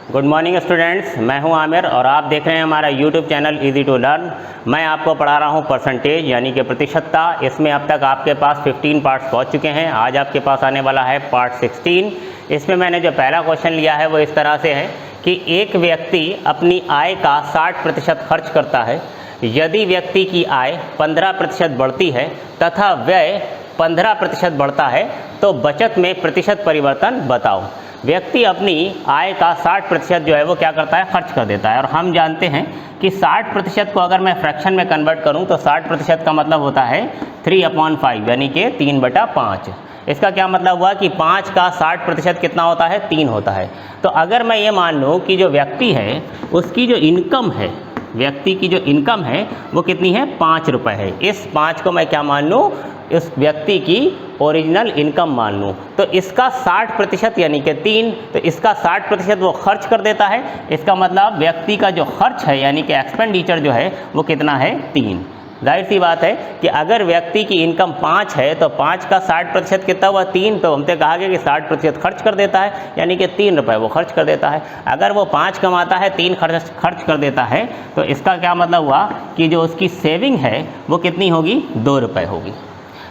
Good morning students, मैं हूं आमिर और आप देख रहे हैं हमारा YouTube channel easy to learn. मैं आपको पढ़ा रहा हूं परसेंटेज यानी कि प्रतिशतता। इसमें अब तक आपके पास 15 पार्ट्स पहुंच चुके हैं। आज आपके पास आने वाला है पार्ट 16। इसमें मैंने जो पहला क्वेश्चन लिया है वो इस तरह से है कि एक व्यक्ति अपनी आय का 60% खर्च करता है। यदि व्यक्ति की आय 15% बढ़ती है तथा व्यय 15% बढ़ता है तो बचत में प्रतिशत परिवर्तन बताओ। व्यक्ति अपनी आय का 60% जो है वो क्या करता है, खर्च कर देता है। और हम जानते हैं कि 60% को अगर मैं फ्रैक्शन में कन्वर्ट करूं तो 60% का मतलब होता है 3/5 यानी कि 3/5। इसका क्या मतलब हुआ कि 5 का 60% कितना होता है, 3 होता है। तो अगर मैं ये मान लूँ कि जो व्यक्ति है उसकी जो इनकम है, व्यक्ति की जो इनकम है वो कितनी है, 5 रुपये है। इस 5 को मैं क्या मान लूँ, इस व्यक्ति की ओरिजिनल इनकम मान लूँ। तो इसका 60% यानी कि 3, तो इसका 60% वो खर्च कर देता है। इसका मतलब व्यक्ति का जो खर्च है यानी कि एक्सपेंडिचर जो है वो कितना है, 3। जाहिर सी बात है कि अगर व्यक्ति की इनकम 5 है तो 5 का 60% कितना हुआ, 3। तो हमसे कहा गया कि 60% खर्च कर देता है यानी कि 3 रुपये वो खर्च कर देता है। अगर वो 5 कमाता है, 3 खर्च कर देता है, तो इसका क्या मतलब हुआ कि जो उसकी सेविंग है वो कितनी होगी, 2 रुपये होगी।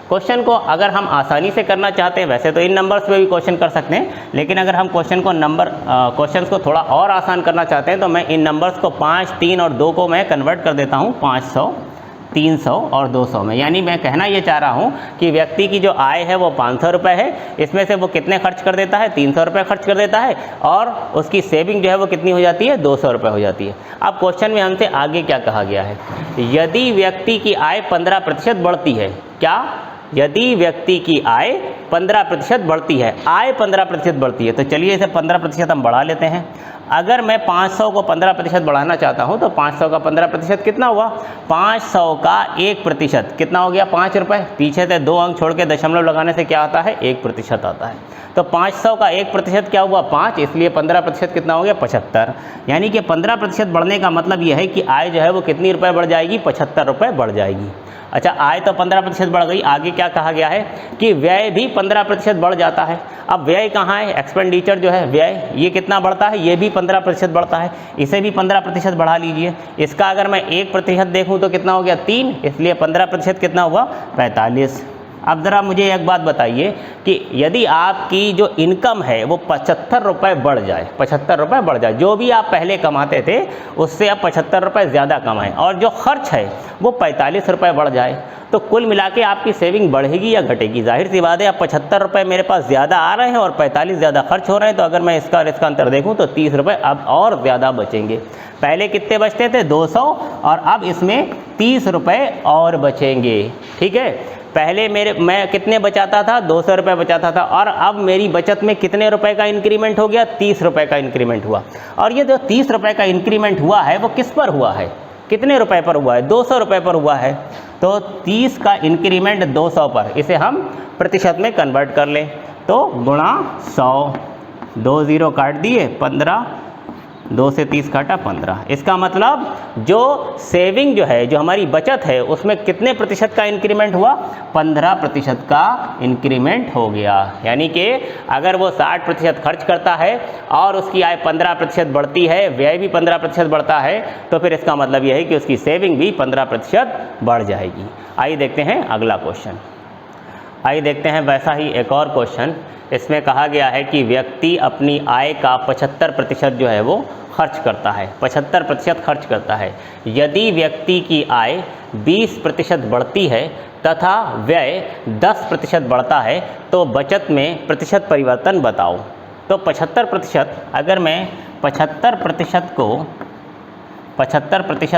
क्वेश्चन को अगर हम आसानी से करना चाहते हैं, वैसे तो इन नंबर्स पे भी क्वेश्चन कर सकते हैं, लेकिन अगर हम क्वेश्चन को थोड़ा और आसान करना चाहते हैं तो मैं इन नंबर्स को 5, 3 और 2 को मैं कन्वर्ट कर देता हूँ 500, 300 और 200 में। यानी मैं कहना ये चाह रहा हूँ कि व्यक्ति की जो आय है वो 500 रुपये है, इसमें से वो कितने खर्च कर देता है, 300 रुपये खर्च कर देता है, और उसकी सेविंग जो है वो कितनी हो जाती है, 200 रुपये हो जाती है। अब क्वेश्चन में हमसे आगे क्या कहा गया है, यदि व्यक्ति की आय 15% बढ़ती है। क्या? यदि व्यक्ति की आय 15% बढ़ती है, आय 15% बढ़ती है, तो चलिए इसे 15% हम बढ़ा लेते हैं। अगर मैं 500 को 15% बढ़ाना चाहता हूं तो 500 का 15% कितना हुआ, 500 का 1% कितना हो गया, 5 रुपये। पीछे से 2 अंक छोड़ के दशमलव लगाने से क्या आता है, 1% आता है। तो 500 का 1% क्या हुआ, 5, इसलिए 15% कितना हो गया, 75। यानी कि 15% बढ़ने का मतलब यह है कि आय जो है वो कितनी रुपये बढ़ जाएगी, 75 रुपये बढ़ जाएगी। अच्छा, आय तो 15% बढ़ गई। आगे क्या कहा गया है कि व्यय भी 15% बढ़ जाता है। अब व्यय कहाँ है, एक्सपेंडिचर जो है व्यय, ये कितना बढ़ता है, ये भी 15% बढ़ता है। इसे भी 15% बढ़ा लीजिए। इसका अगर मैं 1% देखूँ तो कितना हो गया, 3, इसलिए 15% कितना हुआ, 45। अब ज़रा मुझे एक बात बताइए कि यदि आपकी जो इनकम है वो 75 रुपये बढ़ जाए, 75 रुपये बढ़ जाए, जो भी आप पहले कमाते थे उससे अब 75 रुपये ज़्यादा कमाएं, और जो खर्च है वो 45 रुपये बढ़ जाए, तो कुल मिला के आपकी सेविंग बढ़ेगी या घटेगी? जाहिर सी बात है, अब 75 रुपये मेरे पास ज़्यादा आ रहे हैं और 45 ज़्यादा खर्च हो रहे हैं, तो अगर मैं इसका अंतर देखूँ तो 30 रुपये अब और ज़्यादा बचेंगे। पहले कितने बचते थे, 200, और अब इसमें 30 रुपये और बचेंगे। ठीक है, पहले मैं कितने बचाता था, 200 रुपये बचाता था, और अब मेरी बचत में कितने रुपए का इंक्रीमेंट हो गया, 30 रुपये का इंक्रीमेंट हुआ। और ये जो 30 रुपये का इंक्रीमेंट हुआ है वो किस पर हुआ है, कितने रुपए पर हुआ है, 200 रुपये पर हुआ है। तो 30 का इंक्रीमेंट 200 पर, इसे हम प्रतिशत में कन्वर्ट कर लें तो गुणा 100, 2 0 काट दिए, 15, 2 से 30 काटा 15। इसका मतलब जो सेविंग जो है, जो हमारी बचत है, उसमें कितने प्रतिशत का इंक्रीमेंट हुआ, 15% का इंक्रीमेंट हो गया। यानी कि अगर वो 60% खर्च करता है और उसकी आय 15% बढ़ती है, व्यय भी 15% बढ़ता है, तो फिर इसका मतलब यह है कि उसकी सेविंग भी 15% बढ़ जाएगी। आइए देखते हैं अगला क्वेश्चन। आइए देखते हैं वैसा ही एक और क्वेश्चन। इसमें कहा गया है कि व्यक्ति अपनी आय का 75% जो है वो खर्च करता है, 75% खर्च करता है। यदि व्यक्ति की आय 20% बढ़ती है तथा व्यय 10% बढ़ता है तो बचत में प्रतिशत परिवर्तन बताओ। तो 75%, अगर मैं 75%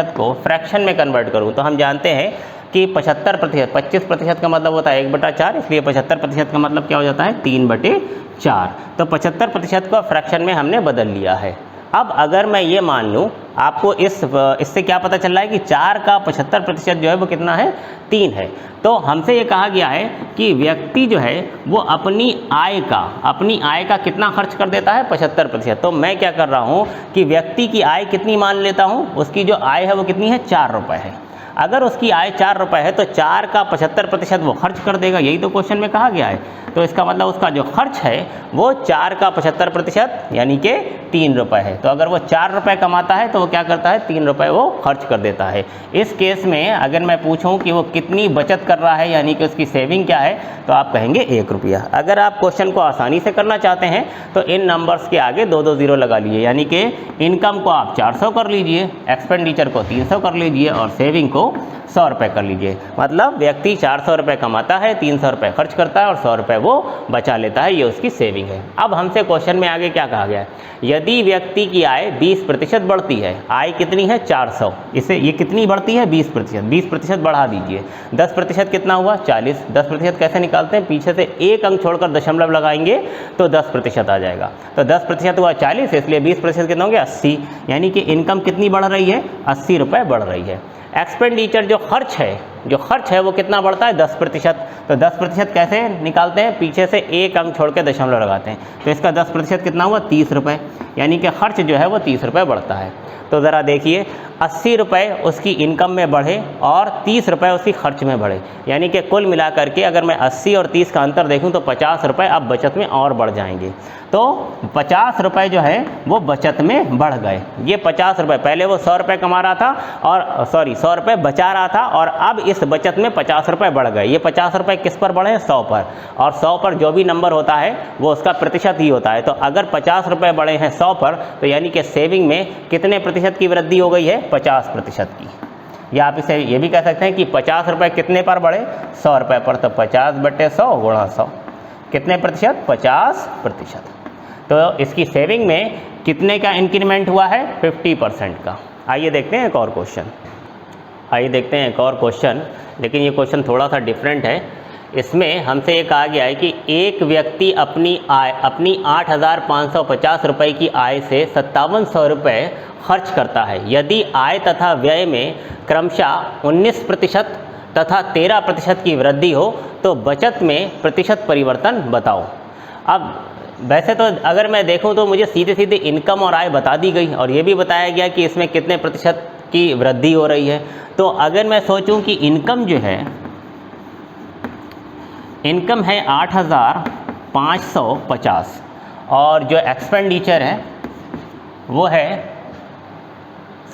को फ्रैक्शन में कन्वर्ट करूँ तो हम जानते हैं कि 75%, 25% का मतलब होता है 1/4, इसलिए 75% का मतलब क्या हो जाता है, 3/4। तो 75% को फ्रैक्शन में हमने बदल लिया है। अब अगर मैं ये मान लूँ, आपको इससे क्या पता चल रहा है कि 4 का 75% जो है वो कितना है, 3 है। तो हमसे ये कहा गया है कि व्यक्ति जो है वो अपनी आय का कितना खर्च कर देता है, 75%। तो मैं क्या कर रहा हूँ कि व्यक्ति की आय कितनी मान लेता हूँ, उसकी जो आय है वो कितनी है, 4 रुपये है। अगर उसकी आय 4 रुपये है तो 4 का 75% वो खर्च कर देगा, यही तो क्वेश्चन में कहा गया है। तो इसका मतलब उसका जो खर्च है वो 4 का 75% यानी कि 3 रुपये है। तो अगर वो 4 रुपये कमाता है तो वो क्या करता है, 3 रुपये वो खर्च कर देता है। इस केस में अगर मैं पूछूं कि वो कितनी बचत कर रहा है यानी कि उसकी सेविंग क्या है, तो आप कहेंगे 1 रुपया। अगर आप क्वेश्चन को आसानी से करना चाहते हैं तो इन नंबर्स के आगे 2-2 ज़ीरो लगा लीजिए, यानी कि इनकम को आप 400 कर लीजिए, एक्सपेंडिचर को 300 कर लीजिए और सेविंग को 100 रुपये कर लीजिए। मतलब व्यक्ति 400 रुपये कमाता है, 300 रुपये खर्च करता है और 100 रुपये वो बचा लेता है, ये उसकी सेविंग है। अब हमसे क्वेश्चन में आगे क्या कहा गया है, यदि व्यक्ति की आय 20% बढ़ती है, आय कितनी है 400, इसे ये कितनी बढ़ती है 20%, 20% बढ़ा दीजिए, 10% कितना हुआ 40, 10% कैसे निकालते हैं, पीछे से एक अंक छोड़कर दशमलव लगाएंगे तो 10% आ जाएगा। तो 10% हुआ 40, इसलिए 20% कितना हो गया 80, यानी कि इनकम कितनी बढ़ रही है 80 रुपये बढ़ रही है। एक्सपेंडिचर जो खर्च है वो कितना बढ़ता है 10%। तो 10% कैसे निकालते हैं, पीछे से एक अंक छोड़ के दशमलव लगाते हैं, तो इसका 10% कितना हुआ 30 रुपये, यानी कि खर्च जो है वो 30 रुपये बढ़ता है। तो ज़रा देखिए 80 रुपये उसकी इनकम में बढ़े और 30 रुपये उसकी खर्च में बढ़े, यानी कि कुल मिलाकर के अगर मैं 80 और 30 का अंतर देखूं तो 50 रुपये अब बचत में और बढ़ जाएंगे। तो 50 रुपये जो है वो बचत में बढ़ गए। ये 50 रुपये, पहले वो 100 रुपये कमा रहा था और 100 रुपये बचा रहा था और अब इस बचत में 50 रुपये बढ़ गए। ये 50 रुपये किस पर बढ़े, 100 पर, और 100 पर जो भी नंबर होता है वो उसका प्रतिशत ही होता है। तो अगर 50 रुपये बढ़े हैं 100 पर, तो यानी कि सेविंग में कितने प्रतिशत की वृद्धि हो गई है 50% की। या आप इसे ये भी कह सकते हैं कि 50 रुपये कितने पर बढ़े 100 रुपये पर, तो 50/100 गुणा 100 कितने प्रतिशत 50%। तो इसकी सेविंग में कितने का इंक्रीमेंट हुआ है 50% का। आइए देखते हैं एक और क्वेश्चन, लेकिन ये क्वेश्चन थोड़ा सा डिफरेंट है। इसमें हमसे ये कहा गया है कि एक व्यक्ति अपनी 8,550 रुपये की आय से 5700 रुपये खर्च करता है। यदि आय तथा व्यय में क्रमशः 19% तथा 13% की वृद्धि हो तो बचत में प्रतिशत परिवर्तन बताओ। अब वैसे तो अगर मैं देखूं तो मुझे सीधे सीधे इनकम और आय बता दी गई और ये भी बताया गया कि इसमें कितने प्रतिशत की वृद्धि हो रही है। तो अगर मैं सोचूं कि इनकम जो है, इनकम है 8,550 और जो एक्सपेंडिचर है वो है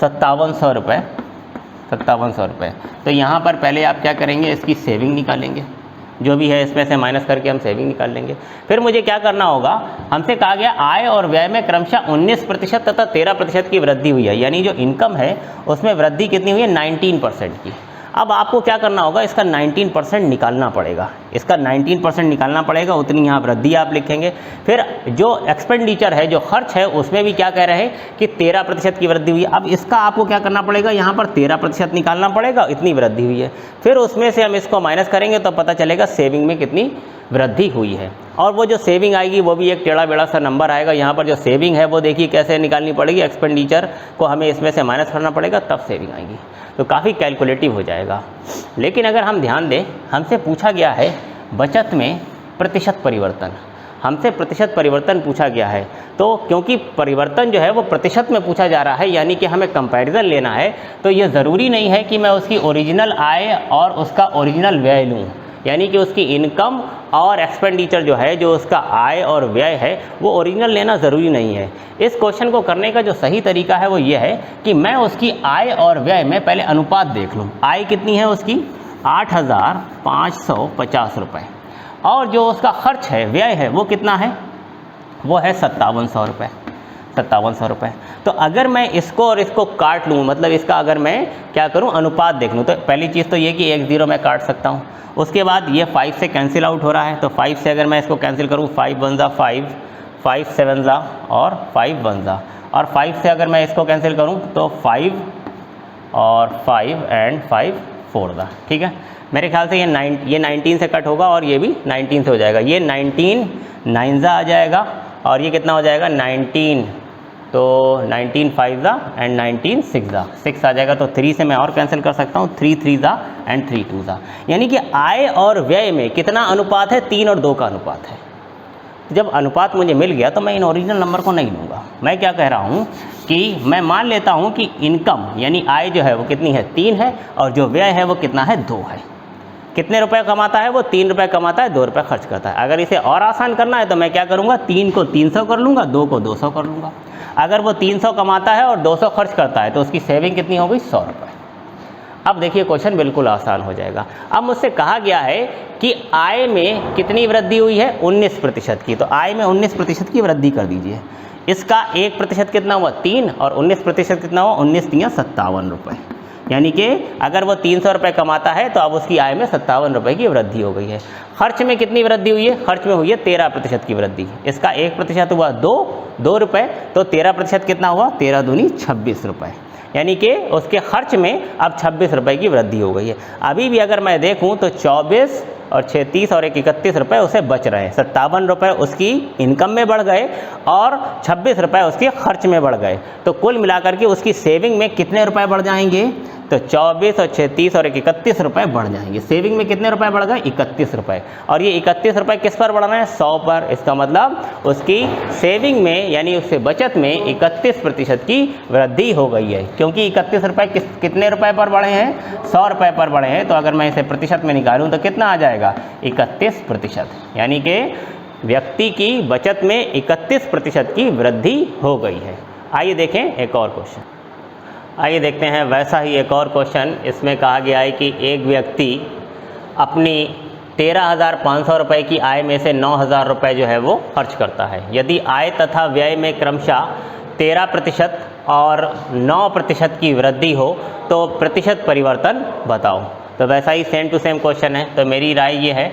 5700 रुपये, 5700 रुपये। तो यहाँ पर पहले आप क्या करेंगे, इसकी सेविंग निकालेंगे, जो भी है इसमें से माइनस करके हम सेविंग निकाल लेंगे। फिर मुझे क्या करना होगा, हमसे कहा गया आय और व्यय में क्रमशः 19% तथा 13% की वृद्धि हुई है, यानी जो इनकम है उसमें वृद्धि कितनी हुई है 19% की। अब आपको क्या करना होगा, इसका 19% निकालना पड़ेगा, इसका 19% निकालना पड़ेगा, उतनी यहाँ वृद्धि आप लिखेंगे। फिर जो एक्सपेंडिचर है, जो खर्च है, उसमें भी क्या कह रहे हैं कि 13% की वृद्धि हुई है। अब इसका आपको क्या करना पड़ेगा, यहाँ पर 13% निकालना पड़ेगा, इतनी वृद्धि हुई है। फिर उसमें से हम इसको माइनस करेंगे तो पता चलेगा सेविंग में कितनी वृद्धि हुई है। और वो जो सेविंग आएगी वो भी एक टेढ़ा बेड़ा सा नंबर आएगा। यहाँ पर जो सेविंग है वो देखिए कैसे निकालनी पड़ेगी, एक्सपेंडिचर को हमें इसमें से माइनस करना पड़ेगा, तब सेविंग आएगी। तो काफ़ी कैलकुलेटिव हो जाएगा। लेकिन अगर हम ध्यान दें, हमसे पूछा गया है बचत में प्रतिशत परिवर्तन, हमसे प्रतिशत परिवर्तन पूछा गया है। तो क्योंकि परिवर्तन जो है वो प्रतिशत में पूछा जा रहा है, यानी कि हमें कंपैरिजन लेना है, तो ये ज़रूरी नहीं है कि मैं उसकी ओरिजिनल आय और उसका ओरिजिनल व्यय लूँ, यानी कि उसकी इनकम और एक्सपेंडिचर जो है, जो उसका आय और व्यय है, वो ओरिजिनल लेना ज़रूरी नहीं है। इस क्वेश्चन को करने का जो सही तरीका है वो ये है कि मैं उसकी आय और व्यय में पहले अनुपात देख लूँ। आय कितनी है उसकी 8,550 रुपये, और जो उसका खर्च है, व्यय है, वो कितना है, वो है 5700 रुपये, 5700 रुपये। तो अगर मैं इसको और इसको काट लूँ, मतलब इसका अगर मैं क्या करूँ, अनुपात देख लूँ, तो पहली चीज़ तो ये कि 1 0 मैं काट सकता हूँ। उसके बाद ये 5 से कैंसिल आउट हो रहा है, तो 5 से अगर मैं इसको कैंसिल करूँ, 5 1 जा 5, 5 7 जा और 5 1 जा, और 5 से अगर मैं इसको कैंसिल करूँ तो 5 और 5 एंड 5 4 जा। ठीक है, मेरे ख्याल से ये 19 से कट होगा और ये भी 19 से हो जाएगा। ये 19 9 जा आ जाएगा और ये कितना हो जाएगा 19, तो 19 5 जा एंड 19 6 जा, 6 आ जाएगा। तो 3 से मैं और कैंसिल कर सकता हूँ, 3 3 जा एंड 3 2 जा। यानी कि आय और व्यय में कितना अनुपात है, 3 और 2 का अनुपात है। जब अनुपात मुझे मिल गया तो मैं इन ओरिजिनल नंबर को नहीं लूँगा। मैं क्या कह रहा हूँ कि मैं मान लेता हूँ कि इनकम यानी आय जो है वो कितनी है 3 है और जो व्यय है वो कितना है 2 है। कितने रुपए कमाता है वो 3 रुपए कमाता है, 2 रुपए खर्च करता है। अगर इसे और आसान करना है तो मैं क्या करूँगा 3 को 300 कर लूँगा, 2 को 200 कर लूँगा। अगर वो 300 कमाता है और 200 खर्च करता है तो उसकी सेविंग कितनी हो गई 100 रुपये। अब देखिए क्वेश्चन बिल्कुल आसान हो जाएगा। अब मुझसे कहा गया है कि आय में कितनी वृद्धि हुई है 19% की, तो आय में 19% की वृद्धि कर दीजिए। इसका 1% कितना हुआ 3 और 19% कितना हुआ 19 3 57 रुपये। यानी कि अगर वो 300 रुपये कमाता है तो अब उसकी आय में 57 रुपये की वृद्धि हो गई है। खर्च में कितनी वृद्धि हुई है, खर्च में हुई है 13% की वृद्धि। इसका 1% हुआ 2 रुपये, तो 13% कितना हुआ 13 दूनी 26 रुपये। यानी कि उसके खर्च में अब 26 रुपये की वृद्धि हो गई है। अभी भी अगर मैं देखूं तो 24 और 6 30 और 1 31 रुपये उसे बच रहे हैं। 57 रुपये उसकी इनकम में बढ़ गए और 26 रुपये उसके खर्च में बढ़ गए। तो कुल मिलाकर के उसकी सेविंग में कितने रुपए बढ़ जाएंगे, तो 24 और 6 30 और 1 31 रुपये बढ़ जाएंगे। सेविंग में कितने रुपए बढ़ गए 31 रुपये, और ये 31 रुपये किस पर बढ़ रहे हैं 100 पर। इसका मतलब उसकी सेविंग में यानी उससे बचत में 31% की वृद्धि हो गई है, क्योंकि 31 रुपये कितने रुपए पर बढ़े हैं 100 रुपये पर बढ़े हैं। तो अगर मैं इसे प्रतिशत में निकालूं तो कितना आ जाएगा 31%, यानी कि व्यक्ति की बचत में 31% की वृद्धि हो गई है। आइए देखें एक और क्वेश्चन। आइए देखते हैं वैसा ही एक और क्वेश्चन। इसमें कहा गया है कि एक व्यक्ति अपनी 13,500 रुपये की आय में से 9,000 रुपये जो है वो खर्च करता है। यदि आय तथा व्यय में क्रमशः 13% और 9% की वृद्धि हो तो प्रतिशत परिवर्तन बताओ। तो वैसा ही सेम टू सेम क्वेश्चन है। तो मेरी राय ये है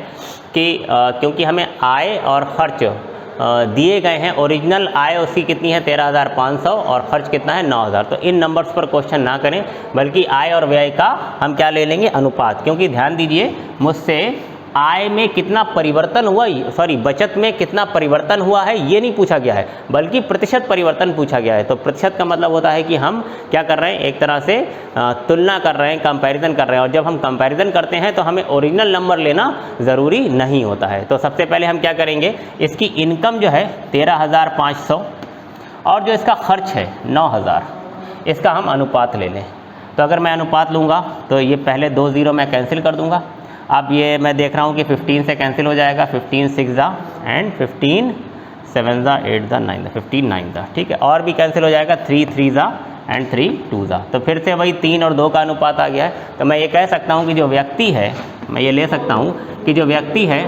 कि क्योंकि हमें आय और खर्च दिए गए हैं, ओरिजिनल आय उसकी कितनी है 13,500 और खर्च कितना है 9,000, तो इन नंबर्स पर क्वेश्चन ना करें, बल्कि आय और व्यय का हम क्या ले लेंगे अनुपात। क्योंकि ध्यान दीजिए मुझसे आय में कितना परिवर्तन हुआ, सॉरी बचत में कितना परिवर्तन हुआ है ये नहीं पूछा गया है, बल्कि प्रतिशत परिवर्तन पूछा गया है। तो प्रतिशत का मतलब होता है कि हम क्या कर रहे हैं, एक तरह से तुलना कर रहे हैं, कंपैरिजन कर रहे हैं। और जब हम कंपैरिजन करते हैं तो हमें ओरिजिनल नंबर लेना ज़रूरी नहीं होता है। तो सबसे पहले हम क्या करेंगे, इसकी इनकम जो है 13,500 और जो इसका खर्च है 9,000, इसका हम अनुपात ले लें। तो अगर मैं अनुपात लूँगा तो ये पहले 2 0 मैं कैंसिल कर दूँगा। अब ये मैं देख रहा हूँ कि 15 से कैंसिल हो जाएगा, 15 6 ज़ा एंड 15 7 ज़ा 8 ज़ा 9 ज़ा 15 9 ज़ा, ठीक है। और भी कैंसिल हो जाएगा 3 3 ज़ा एंड 3 2 ज़ा। तो फिर से वही 3 और 2 का अनुपात आ गया है। तो मैं ये कह सकता हूँ कि जो व्यक्ति है, मैं ये ले सकता हूँ कि जो व्यक्ति है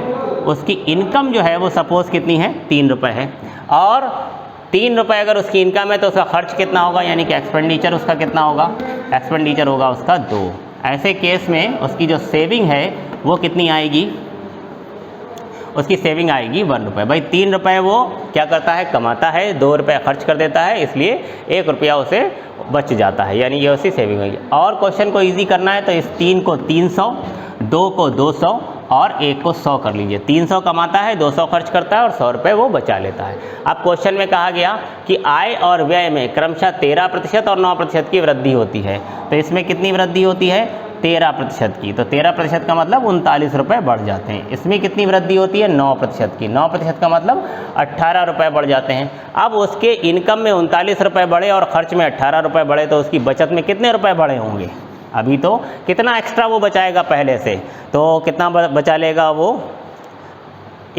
उसकी इनकम जो है वो सपोज़ कितनी है 3 रुपये है, और 3 रुपये अगर उसकी इनकम है तो उसका खर्च कितना होगा, यानी कि एक्सपेंडिचर उसका कितना होगा, एक्सपेंडिचर होगा उसका 2। ऐसे केस में उसकी जो सेविंग है वो कितनी आएगी, उसकी सेविंग आएगी 1 रुपये। भाई 3 रुपये वो क्या करता है कमाता है, 2 रुपये खर्च कर देता है, इसलिए 1 रुपया उसे बच जाता है, यानी ये उसकी सेविंग हुई। और क्वेश्चन को इजी करना है तो इस 3 को 300, 2 को 200 और 1 को 100 कर लीजिए। 300 कमाता है, 200 खर्च करता है और 100 रुपये वो बचा लेता है। अब क्वेश्चन में कहा गया कि आय और व्यय में क्रमशः 13% और 9% की वृद्धि होती है। तो इसमें कितनी वृद्धि होती है 13% की, तो 13% का मतलब 39 रुपये बढ़ जाते हैं। इसमें कितनी वृद्धि होती है 9% की, 9% का मतलब 18 रुपये बढ़ जाते हैं। अब उसके इनकम में 39 रुपये बढ़े और खर्च में 18 रुपये बढ़े तो उसकी बचत में कितने रुपये बढ़े होंगे, अभी तो कितना एक्स्ट्रा वो बचाएगा पहले से, तो कितना बचा लेगा वो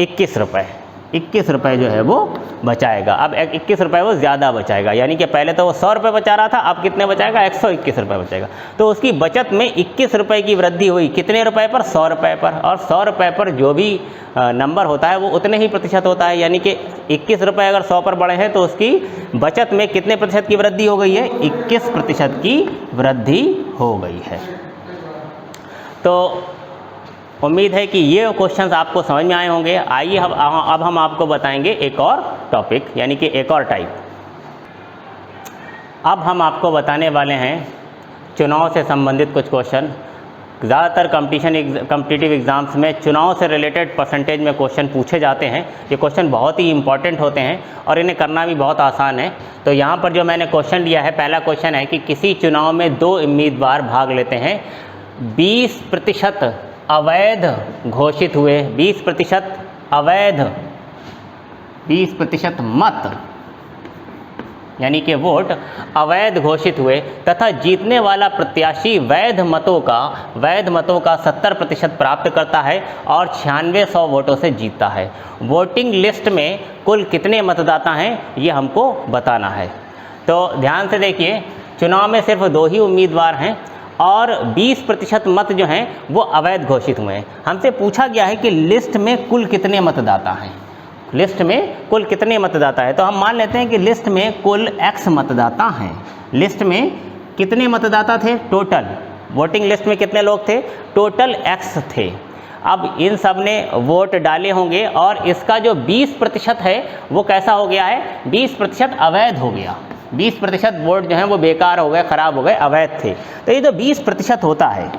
21 रुपये। 21 रुपये जो है वो बचाएगा। अब 21 रुपये वो ज़्यादा बचाएगा, यानी कि पहले तो वो 100 रुपये बचा रहा था, अब कितने बचाएगा 121 रुपये बचाएगा। तो उसकी बचत में 21 रुपये की वृद्धि हुई, कितने रुपये पर 100 रुपये पर, और 100 रुपये पर जो भी नंबर होता है वो उतने ही प्रतिशत होता है, यानी कि 21 रुपये अगर 100 पर बढ़े हैं तो उसकी बचत में कितने प्रतिशत की वृद्धि हो गई है 21% की वृद्धि हो गई है। तो उम्मीद है कि ये क्वेश्चंस आपको समझ में आए होंगे। आइए अब हम आपको बताएंगे एक और टॉपिक, यानी कि एक और टाइप। अब हम आपको बताने वाले हैं चुनाव से संबंधित कुछ क्वेश्चन। ज़्यादातर कॉम्पिटिटिव एग्ज़ाम्स में चुनाव से रिलेटेड परसेंटेज में क्वेश्चन पूछे जाते हैं। ये क्वेश्चन बहुत ही इंपॉर्टेंट होते हैं और इन्हें करना भी बहुत आसान है। तो यहाँ पर जो मैंने क्वेश्चन दिया है, पहला क्वेश्चन है कि किसी चुनाव में 2 उम्मीदवार भाग लेते हैं, 20% अवैध घोषित हुए, 20% अवैध, 20% मत यानी कि वोट अवैध घोषित हुए तथा जीतने वाला प्रत्याशी वैध मतों का 70% प्राप्त करता है और 9600 वोटों से जीतता है। वोटिंग लिस्ट में कुल कितने मतदाता हैं ये हमको बताना है। तो ध्यान से देखिए, चुनाव में सिर्फ 2 ही उम्मीदवार हैं और 20% मत जो हैं वो अवैध घोषित हुए हैं। हमसे पूछा गया है कि लिस्ट में कुल कितने मतदाता हैं, लिस्ट में कुल कितने मतदाता है। तो हम मान लेते हैं कि लिस्ट में कुल x मतदाता हैं। लिस्ट में कितने मतदाता थे टोटल, वोटिंग लिस्ट में कितने लोग थे, टोटल x थे। अब इन सब ने वोट डाले होंगे और इसका जो 20% है वो कैसा हो गया है, 20% अवैध हो गया। 20% वोट जो हैं वो बेकार हो गए, ख़राब हो गए, अवैध थे। तो ये जो 20% होता है,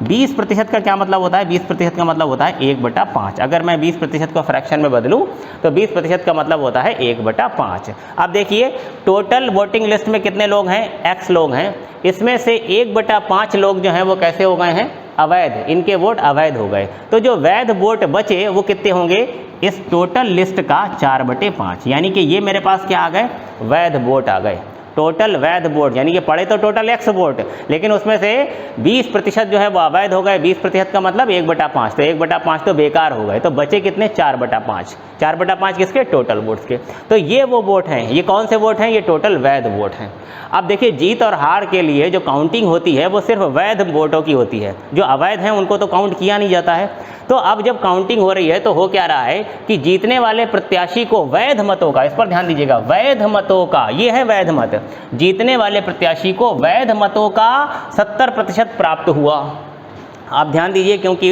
20% का क्या मतलब होता है, 20% का मतलब होता है 1/5। अगर मैं 20% को फ्रैक्शन में बदलूं तो 20% का मतलब होता है 1/5। अब देखिए टोटल वोटिंग लिस्ट में कितने लोग हैं, x लोग हैं, इसमें से 1/5 लोग जो हैं वो कैसे हो गए हैं, अवैध, इनके वोट अवैध हो गए। तो जो वैध वोट बचे वो कितने होंगे, इस टोटल लिस्ट का 4/5, यानी कि ये मेरे पास क्या आ गए, वैध वोट आ गए। टोटल वैध वोट यानी कि पड़े तो टोटल x वोट, लेकिन उसमें से 20% जो है वो अवैध हो गए। 20% का मतलब 1/5, तो 1/5 तो बेकार हो गए। तो बचे कितने, 4/5। 4/5 किसके, टोटल वोट्स के। तो ये वो वोट हैं, ये कौन से वोट हैं, ये टोटल वैध वोट हैं। अब देखिए जीत और हार के लिए जो काउंटिंग होती है वो सिर्फ वैध वोटों की होती है, जो अवैध हैं उनको तो काउंट किया नहीं जाता है। तो अब जब काउंटिंग हो रही है तो हो क्या रहा है कि जीतने वाले प्रत्याशी को वैध मतों का, इस पर ध्यान दीजिएगा, वैध मतों का, ये है वैध मत, जीतने वाले प्रत्याशी को वैध मतों का 70% प्राप्त हुआ। आप ध्यान दीजिए क्योंकि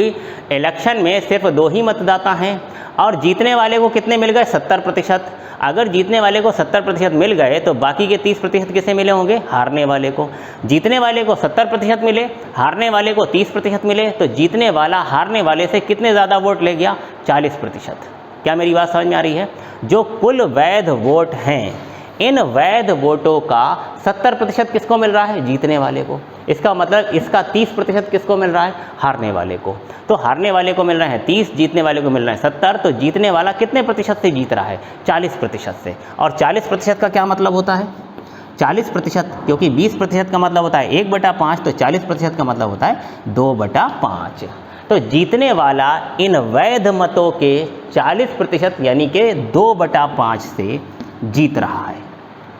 इलेक्शन में सिर्फ 2 ही मतदाता हैं और जीतने वाले को कितने मिल गए, 70%। अगर जीतने वाले को 70% मिल गए तो बाकी के 30% किसे मिले होंगे, हारने वाले को। जीतने वाले को 70% मिले, हारने वाले को 30% मिले, तो जीतने वाला हारने वाले से कितने ज़्यादा वोट ले गया, 40%। क्या मेरी बात समझ में आ रही है। जो कुल वैध वोट हैं, इन वैध वोटों का 70% किसको मिल रहा है, जीतने वाले को। इसका मतलब इसका 30% किसको मिल रहा है, हारने वाले को। तो हारने वाले को मिल रहे हैं 30, जीतने वाले को मिल रहे हैं 70। तो जीतने वाला कितने प्रतिशत से जीत रहा है, 40% से। और 40% का क्या मतलब होता है, 40%, क्योंकि 20% का मतलब होता है 1/5, तो 40% का मतलब होता है 2/5। तो जीतने वाला इन वैध मतों के 40% यानी कि 2/5 से जीत रहा है,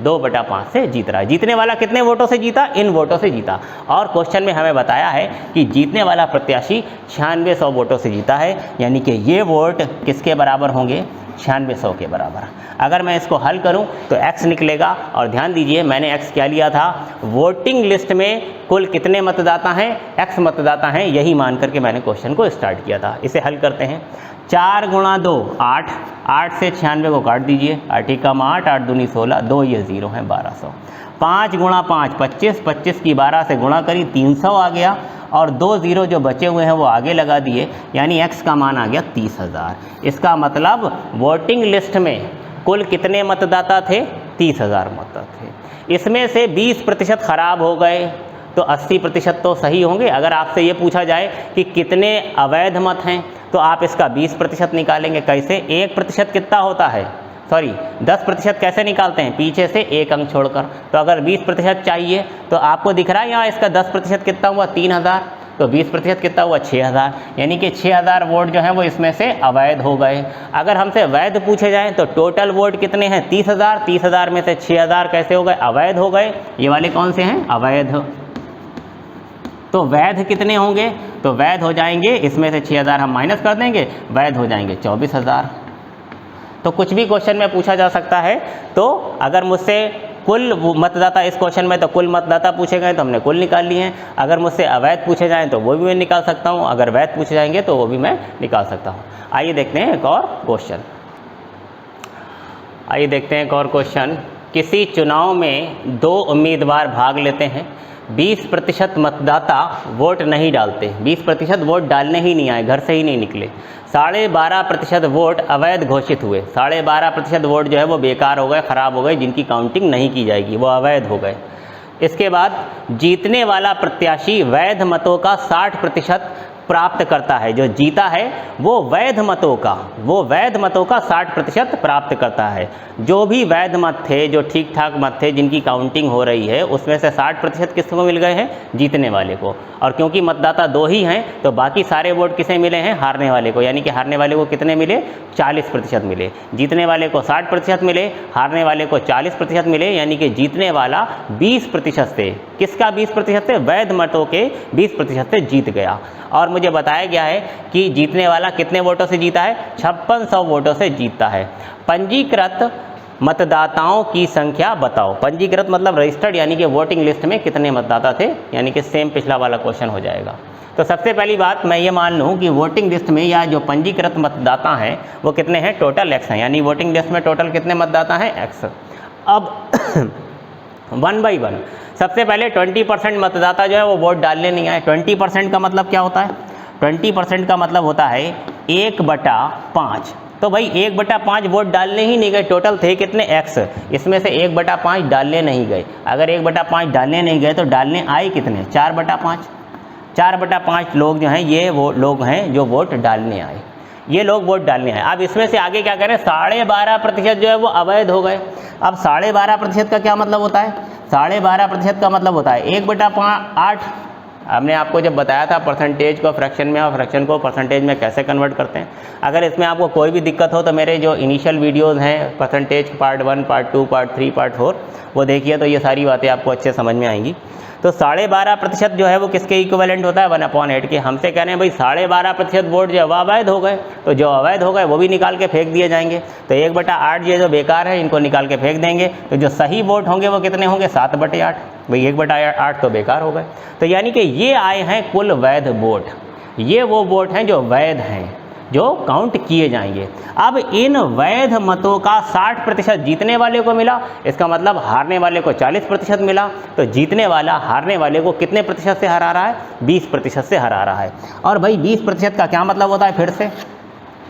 2/5 से जीत रहा है। जीतने वाला कितने वोटों से जीता, इन वोटों से जीता। और क्वेश्चन में हमें बताया है कि जीतने वाला प्रत्याशी 9600 वोटों से जीता है, यानी कि ये वोट किसके बराबर होंगे, 9600 के बराबर। अगर मैं इसको हल करूं तो x निकलेगा। और ध्यान दीजिए मैंने x क्या लिया था, वोटिंग लिस्ट में कुल कितने मतदाता हैं, x मतदाता हैं, यही मान करके मैंने क्वेश्चन को स्टार्ट किया था। इसे हल करते हैं। 4 × 2 8, 8 से 96 को काट दीजिए, 8 × 8, 8 दूनी 16, 2 ये 0 है 1200। 5 × 5 25, 25 की 12 से गुणा करी 300 आ गया, और 2 0 जो बचे हुए हैं वो आगे लगा दिए, यानी x का मान आ गया 30,000। इसका मतलब वोटिंग लिस्ट में कुल कितने मतदाता थे, 30,000 मतदाता थे। इसमें से 20% खराब हो गए तो 80% तो सही होंगे। अगर आपसे ये पूछा जाए कि कितने अवैध मत हैं तो आप इसका 20% निकालेंगे। कैसे, 1% कितना होता है, सॉरी 10% कैसे निकालते हैं, पीछे से 1 अंक छोड़कर। तो अगर 20% चाहिए तो आपको दिख रहा है यहाँ इसका 10% कितना हुआ, 3000, तो 20% कितना हुआ, 6000, यानी कि 6000 वोट जो हैं वो इसमें से अवैध हो गए। अगर हमसे वैध पूछे जाएँ तो टोटल वोट कितने हैं, 30,000, 30,000 में से 6000 कैसे हो गए, अवैध हो गए। ये वाले कौन से हैं, अवैध। तो वैध कितने होंगे, तो वैध हो जाएंगे, इसमें से 6000 हम माइनस कर देंगे, वैध हो जाएंगे 24,000। तो कुछ भी क्वेश्चन में पूछा जा सकता है। तो अगर मुझसे कुल मतदाता, इस क्वेश्चन में तो कुल मतदाता पूछे गए तो हमने कुल निकाल लिए हैं। अगर मुझसे अवैध पूछे जाएं तो वो भी मैं निकाल सकता हूं, अगर वैध पूछे जाएंगे तो वो भी मैं निकाल सकता हूं। आइए देखते हैं एक और क्वेश्चन। किसी चुनाव में 2 उम्मीदवार भाग लेते हैं, 20% मतदाता वोट नहीं डालते, 20% वोट डालने ही नहीं आए, घर से ही नहीं निकले। 12.5% वोट अवैध घोषित हुए, 12.5% वोट जो है वो बेकार हो गए, ख़राब हो गए, जिनकी काउंटिंग नहीं की जाएगी, वो अवैध हो गए। इसके बाद जीतने वाला प्रत्याशी वैध मतों का 60% प्राप्त करता है, जो जीता है वो वैध मतों का 60% प्राप्त करता है। जो भी वैध मत थे, जो ठीक ठाक मत थे, जिनकी काउंटिंग हो रही है, उसमें से 60% किसको मिल गए हैं? जीतने वाले को। और क्योंकि मतदाता 2 ही हैं तो बाकी सारे वोट किसे मिले हैं? हारने वाले को। यानी कि हारने वाले को कितने मिले? 40% मिले। जीतने वाले को 60% मिले, हारने वाले को 40% मिले। यानी कि जीतने वाला 20% से, किसका 20% से? वैध मतों के 20% से जीत गया। और मुझे बताया गया है कि जीतने वाला कितने वोटों से जीता है? 5600 वोटों से जीतता है। पंजीकृत मतदाताओं की संख्या बताओ। पंजीकृत मतलब रजिस्टर्ड, यानी कि वोटिंग लिस्ट में कितने मतदाता थे, यानी कि सेम पिछला वाला क्वेश्चन हो जाएगा। तो सबसे पहली बात मैं ये मान लूँ कि वोटिंग लिस्ट में या जो पंजीकृत मतदाता हैं वो कितने हैं? टोटल x हैं। यानी वोटिंग लिस्ट में टोटल कितने मतदाता हैं? x। अब 1 by 1 सबसे पहले 20% मतदाता जो है वो वोट डालने नहीं आए। 20% का मतलब क्या होता है? 20% का मतलब होता है 1/5। तो भाई 1/5 वोट डालने ही नहीं गए। टोटल थे कितने? x। इसमें से 1/5 डालने नहीं गए। अगर 1/5 डालने नहीं गए तो डालने आए कितने? 4/5। 4/5 लोग जो हैं ये वो लोग हैं जो वोट डालने आए, ये लोग वोट डालने आए। अब इसमें से आगे क्या करें? 12.5% जो है वो अवैध हो गए। अब 12.5% का क्या मतलब होता है? 12.5% का मतलब होता है 1/8। हमने आपको जब बताया था परसेंटेज को फ्रैक्शन में और फ्रैक्शन को परसेंटेज में कैसे कन्वर्ट करते हैं। अगर इसमें आपको कोई भी दिक्कत हो तो मेरे जो इनिशियल वीडियोस हैं, percentage part 1, part 2, part 3, part 4, वो देखिए तो ये सारी बातें आपको अच्छे समझ में आएंगी। तो 12.5% जो है वो किसके इक्विवेलेंट होता है? 1/8 के। हमसे कह रहे हैं भाई 12.5% वोट जो है अवैध हो गए, तो जो अवैध हो गए वो भी निकाल के फेंक दिए जाएंगे। तो 1/8 ये जो बेकार है इनको निकाल के फेंक देंगे। तो जो सही वोट होंगे वो कितने होंगे? 7/8। भाई 1/8 तो बेकार हो गए। तो यानी कि ये आए हैं कुल वैध वोट। ये वो वोट हैं जो वैध हैं, जो काउंट किए जाएंगे। अब इन वैध मतों का 60% जीतने वाले को मिला। इसका मतलब हारने वाले को 40% मिला। तो जीतने वाला हारने वाले को कितने प्रतिशत से हरा रहा है? 20% से हरा रहा है। और भाई 20% का क्या मतलब होता है? फिर से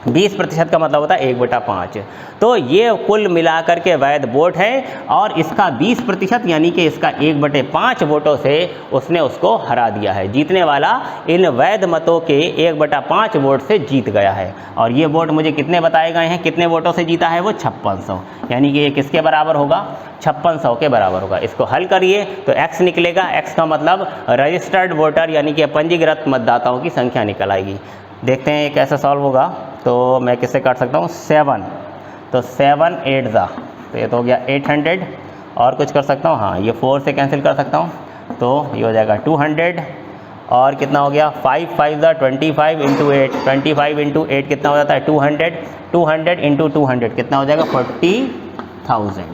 20% का मतलब होता है 1/5। तो ये कुल मिलाकर के वैध वोट है और इसका 20% यानी कि इसका 1/5 वोटों से उसने उसको हरा दिया है। जीतने वाला इन वैध मतों के 1/5 वोट से जीत गया है। और ये वोट मुझे कितने बताए गए हैं? कितने वोटों से जीता है वो? 5600। यानी कि ये किसके बराबर होगा? 5600 के बराबर होगा। इसको हल करिए तो x निकलेगा। x का मतलब रजिस्टर्ड वोटर यानी कि पंजीकृत मतदाताओं की संख्या निकल आएगी। देखते हैं ये कैसे सॉल्व होगा। तो मैं किससे काट सकता हूँ? 7। तो 7 8 ज़ा, तो ये तो हो गया 800। और कुछ कर सकता हूँ? हाँ, ये 4 से कैंसिल कर सकता हूँ, तो ये हो जाएगा 200। और कितना हो गया? 5 5 ज़ा 25 इंटू 8। 25 इंटू 8 कितना हो जाता है? 200। 200 इंटू 200 कितना हो जाएगा? 40,000।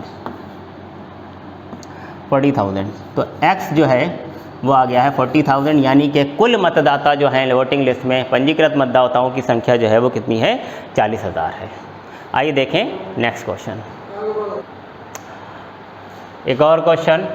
तो x जो है वो आ गया है 40,000। यानी कि कुल मतदाता जो हैं वोटिंग लिस्ट में पंजीकृत मतदाताओं की संख्या जो है वो कितनी है? 40,000 है। आइए देखें नेक्स्ट क्वेश्चन। एक और क्वेश्चन,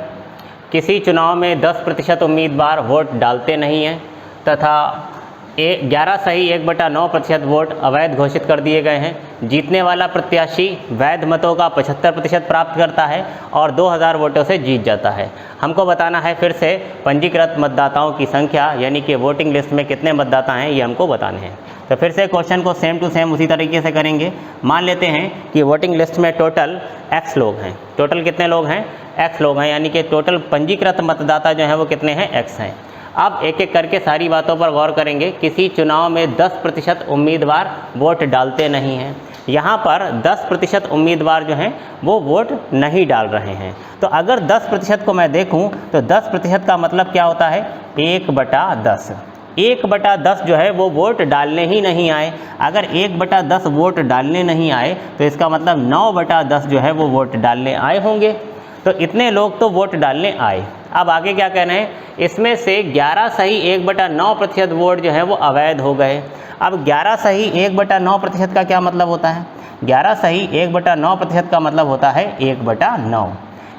किसी चुनाव में 10% उम्मीदवार वोट डालते नहीं हैं तथा 11 सही 1/9% वोट अवैध घोषित कर दिए गए हैं। जीतने वाला प्रत्याशी वैध मतों का 75% प्राप्त करता है और 2000 वोटों से जीत जाता है। हमको बताना है फिर से पंजीकृत मतदाताओं की संख्या, यानी कि वोटिंग लिस्ट में कितने मतदाता हैं ये हमको बताने हैं। तो फिर से क्वेश्चन को सेम टू सेम उसी तरीके से करेंगे। मान लेते हैं कि वोटिंग लिस्ट में टोटल x लोग हैं। टोटल कितने लोग हैं? x लोग हैं। यानी कि टोटल पंजीकृत मतदाता जो हैं वो कितने हैं? x हैं। अब एक एक करके सारी बातों पर गौर करेंगे। किसी चुनाव में 10% उम्मीदवार वोट डालते नहीं हैं। यहाँ पर 10% उम्मीदवार जो हैं वो वोट नहीं डाल रहे हैं। तो अगर 10% को मैं देखूँ तो 10% का मतलब क्या होता है? 1/10। 1/10 जो है वो वोट डालने ही नहीं आए। अगर 1/10 वोट डालने नहीं आए तो इसका मतलब 9/10 जो है वो वोट डालने आए होंगे। तो इतने लोग तो वोट डालने आए। अब आगे क्या कहना है? इसमें से 11 सही 1/9% वोट जो है वो अवैध हो गए। अब 11 सही 1/9% का क्या मतलब होता है? 11 सही 1/9% का मतलब होता है 1/9।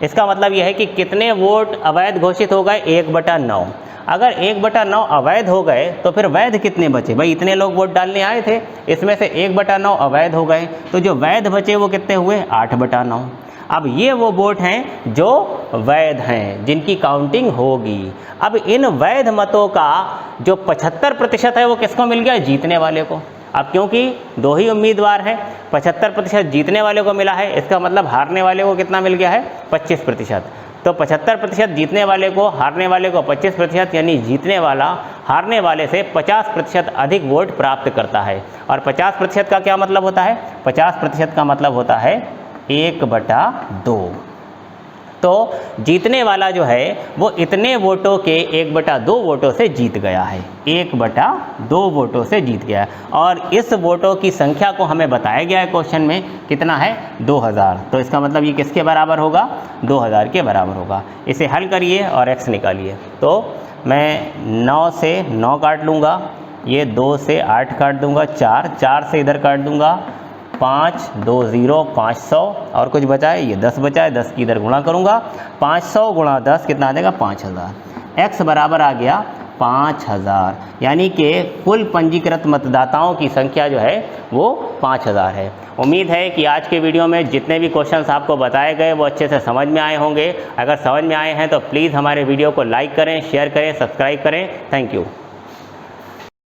इसका मतलब यह है कि कितने वोट अवैध घोषित हो गए? 1/9। अगर 1/9 अवैध हो गए तो फिर वैध कितने बचे? भाई इतने लोग वोट डालने आए थे, इसमें से 1/9 अवैध हो गए, तो जो वैध बचे वो कितने हुए? 8/9। अब ये वो वोट हैं जो वैध हैं, जिनकी काउंटिंग होगी। अब इन वैध मतों का जो 75% है वो किसको मिल गया? जीतने वाले को। अब क्योंकि दो ही उम्मीदवार हैं, 75% जीतने वाले को मिला है, इसका मतलब हारने वाले को कितना मिल गया है? 25%। तो 75% जीतने वाले को, हारने वाले को 25%, यानी जीतने वाला हारने वाले से 50% अधिक वोट प्राप्त करता है। और 50% का क्या मतलब होता है? 50% का मतलब होता है 1/2। तो जीतने वाला जो है वो इतने वोटों के 1/2 वोटों से जीत गया है, 1/2 वोटों से जीत गया है। और इस वोटों की संख्या को हमें बताया गया है क्वेश्चन में, कितना है? 2000। तो इसका मतलब ये किसके बराबर होगा? 2000 के बराबर होगा। इसे हल करिए और x निकालिए। तो मैं 9 से 9 काट लूँगा, ये 2 से 8 काट दूँगा, 4 से इधर काट दूँगा, 5 2 0 500, और कुछ बचा है? ये 10 बचा है, 10 की इधर गुणा करूँगा, 500 गुणा 10 कितना आ जाएगा? 5000। x बराबर आ गया 5000, यानी कि कुल पंजीकृत मतदाताओं की संख्या जो है वो 5000 है। उम्मीद है कि आज के वीडियो में जितने भी क्वेश्चंस आपको बताए गए वो अच्छे से समझ में आए होंगे। अगर समझ में आए हैं तो प्लीज़ हमारे वीडियो को लाइक करें, शेयर करें, सब्सक्राइब करें। Thank you.